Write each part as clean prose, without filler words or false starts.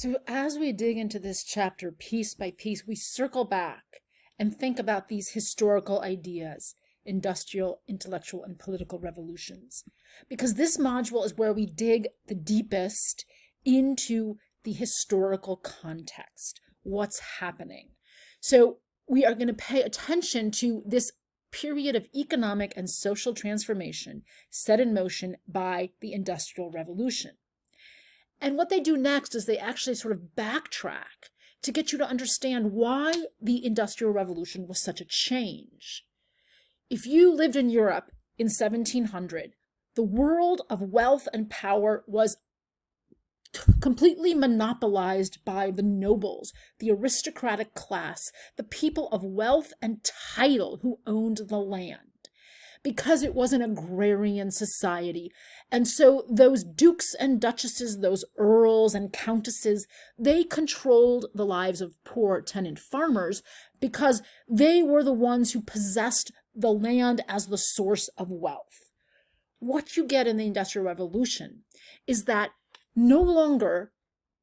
So as we dig into this chapter piece by piece, we circle back and think about these historical ideas, industrial, intellectual, and political revolutions. Because this module is where we dig the deepest into the historical context, what's happening. So we are going to pay attention to this period of economic and social transformation set in motion by the Industrial Revolution. And what they do next is they actually sort of backtrack to get you to understand why the Industrial Revolution was such a change. If you lived in Europe in 1700, the world of wealth and power was completely monopolized by the nobles, the aristocratic class, the people of wealth and title who owned the land, because it was an agrarian society. And so those dukes and duchesses, those earls and countesses, they controlled the lives of poor tenant farmers because they were the ones who possessed the land as the source of wealth. What you get in the Industrial Revolution is that no longer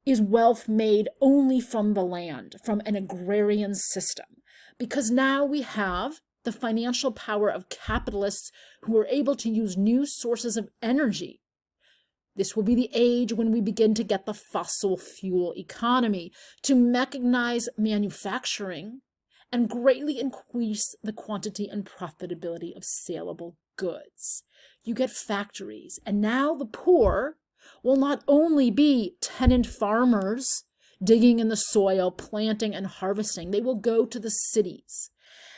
is wealth made only from the land, from an agrarian system, because now we have the financial power of capitalists who are able to use new sources of energy. This will be the age when we begin to get the fossil fuel economy, to mechanize manufacturing and greatly increase the quantity and profitability of saleable goods. You get factories, and now the poor will not only be tenant farmers digging in the soil, planting and harvesting, they will go to the cities.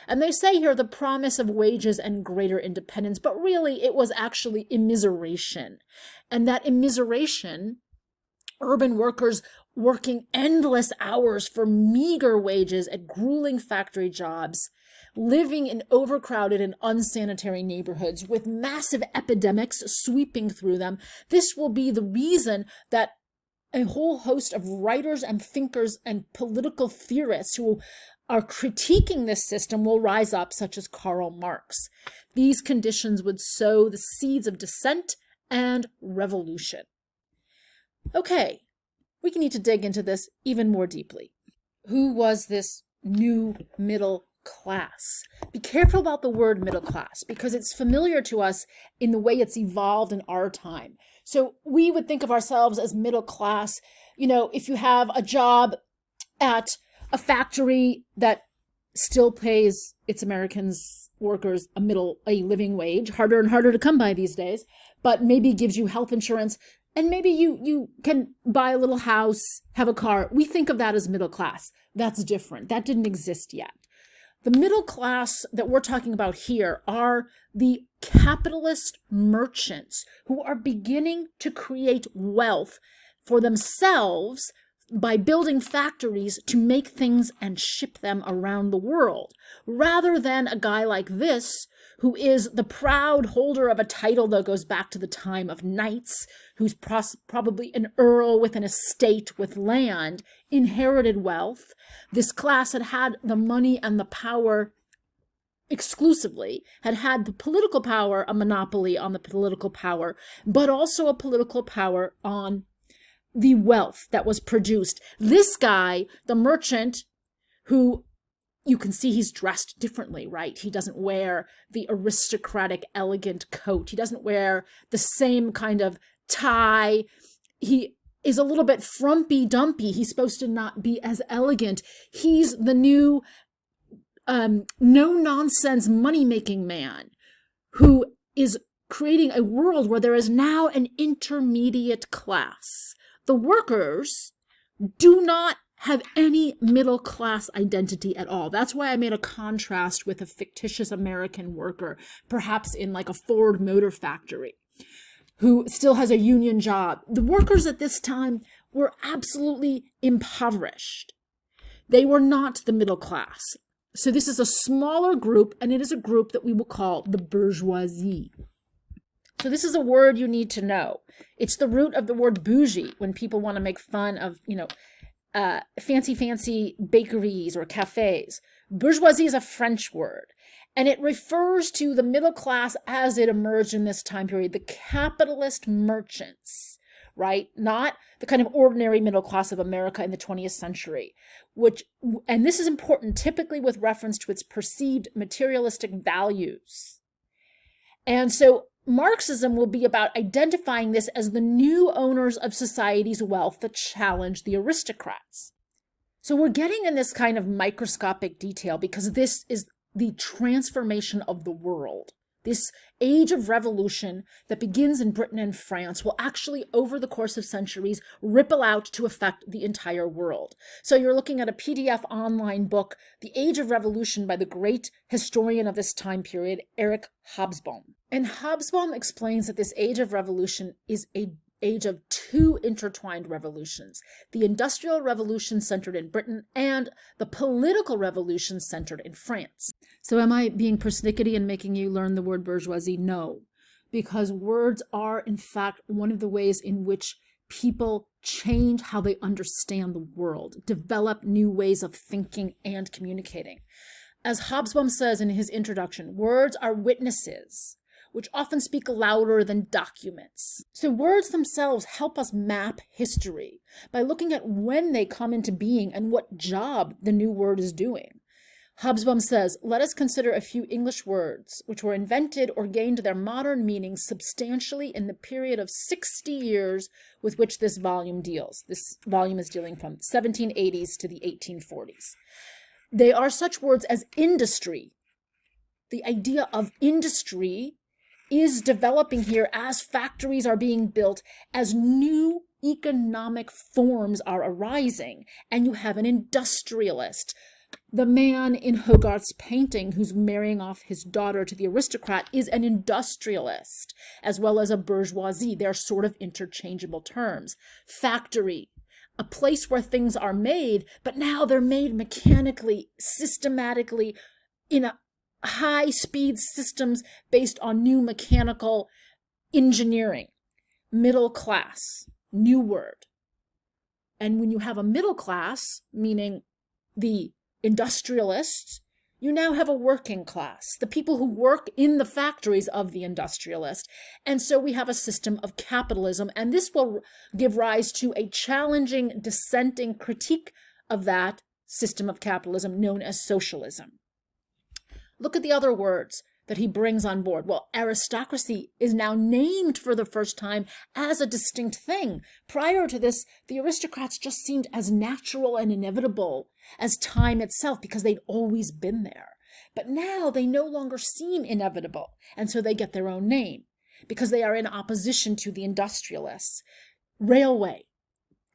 And they say here the promise of wages and greater independence, but really it was actually immiseration. And that immiseration, urban workers working endless hours for meager wages at grueling factory jobs, living in overcrowded and unsanitary neighborhoods with massive epidemics sweeping through them. This will be the reason that a whole host of writers and thinkers and political theorists who are critiquing this system will rise up, such as Karl Marx. These conditions would sow the seeds of dissent and revolution. Okay, we need to dig into this even more deeply. Who was this new middle class? Be careful about the word middle class because it's familiar to us in the way it's evolved in our time. So we would think of ourselves as middle class, if you have a job at a factory that still pays its Americans workers a living wage, harder and harder to come by these days, but maybe gives you health insurance, and maybe you can buy a little house, have a car. We think of that as middle class. That's different. That didn't exist yet. The middle class that we're talking about here are the capitalist merchants who are beginning to create wealth for themselves by building factories to make things and ship them around the world, rather than a guy like this, who is the proud holder of a title that goes back to the time of knights, who's probably an earl with an estate with land, inherited wealth. This class had the money and the power exclusively, had the political power, a monopoly on the political power, but also a political power on the wealth that was produced. This guy, the merchant, who you can see he's dressed differently, right? He doesn't wear the aristocratic, elegant coat. He doesn't wear the same kind of tie. He is a little bit frumpy-dumpy. He's supposed to not be as elegant. He's the new no-nonsense money-making man who is creating a world where there is now an intermediate class. The workers do not have any middle class identity at all. That's why I made a contrast with a fictitious American worker, perhaps in like a Ford Motor Factory, who still has a union job. The workers at this time were absolutely impoverished. They were not the middle class. So this is a smaller group, and it is a group that we will call the bourgeoisie. So this is a word you need to know. It's the root of the word bougie when people want to make fun of, fancy bakeries or cafes. Bourgeoisie is a French word, and it refers to the middle class as it emerged in this time period, the capitalist merchants, right? Not the kind of ordinary middle class of America in the 20th century, and this is important, typically with reference to its perceived materialistic values. And so Marxism will be about identifying this as the new owners of society's wealth that challenge the aristocrats. So we're getting in this kind of microscopic detail because this is the transformation of the world. This age of revolution that begins in Britain and France will actually, over the course of centuries, ripple out to affect the entire world. So you're looking at a PDF online book, The Age of Revolution, by the great historian of this time period, Eric Hobsbawm. And Hobsbawm explains that this age of revolution is an age of two intertwined revolutions: the Industrial Revolution centered in Britain and the Political Revolution centered in France. So am I being persnickety and making you learn the word bourgeoisie? No, because words are, in fact, one of the ways in which people change how they understand the world, develop new ways of thinking and communicating. As Hobsbawm says in his introduction, words are witnesses, which often speak louder than documents. So words themselves help us map history by looking at when they come into being and what job the new word is doing. Hobsbawm says, let us consider a few English words which were invented or gained their modern meaning substantially in the period of 60 years with which this volume deals. This volume is dealing from 1780s to the 1840s. They are such words as industry. The idea of industry is developing here as factories are being built, as new economic forms are arising, and you have an industrialist. The man in Hogarth's painting who's marrying off his daughter to the aristocrat is an industrialist, as well as a bourgeoisie. They're sort of interchangeable terms. Factory, a place where things are made, but now they're made mechanically, systematically, in a high-speed systems based on new mechanical engineering. Middle class, new word. And when you have a middle class, meaning the industrialists, you now have a working class, the people who work in the factories of the industrialist. And so we have a system of capitalism, and this will give rise to a challenging, dissenting critique of that system of capitalism known as socialism. Look at the other words that he brings on board. Well, aristocracy is now named for the first time as a distinct thing. Prior to this, the aristocrats just seemed as natural and inevitable as time itself because they'd always been there. But now they no longer seem inevitable, and so they get their own name because they are in opposition to the industrialists. Railway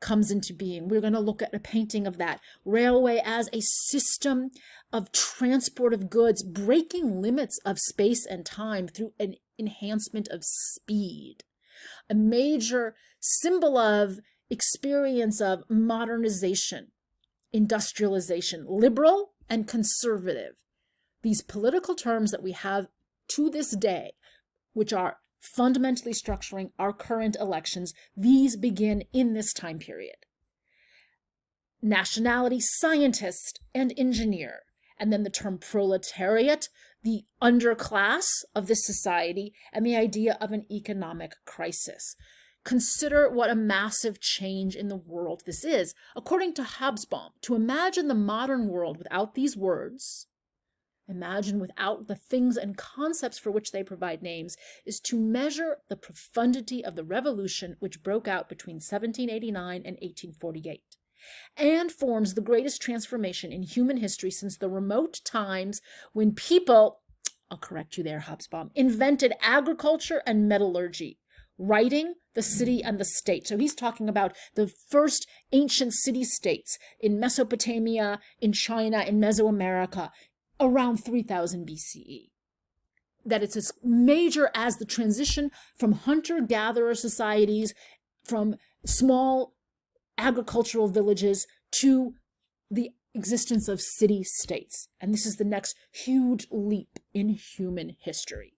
comes into being. We're going to look at a painting of that. Railway as a system of transport of goods, breaking limits of space and time through an enhancement of speed. A major symbol of experience of modernization, industrialization, liberal and conservative. These political terms that we have to this day, which are fundamentally structuring our current elections, these begin in this time period. Nationality, scientist and engineer. And then the term proletariat, the underclass of this society, and the idea of an economic crisis. Consider what a massive change in the world this is. According to Hobsbawm, to imagine the modern world without these words, imagine without the things and concepts for which they provide names, is to measure the profundity of the revolution which broke out between 1789 and 1848, and forms the greatest transformation in human history since the remote times when people, I'll correct you there, Hobsbawm, invented agriculture and metallurgy, writing, the city, and the state. So he's talking about the first ancient city-states in Mesopotamia, in China, in Mesoamerica, around 3000 BCE. That it's as major as the transition from hunter-gatherer societies, from small agricultural villages to the existence of city-states. And this is the next huge leap in human history.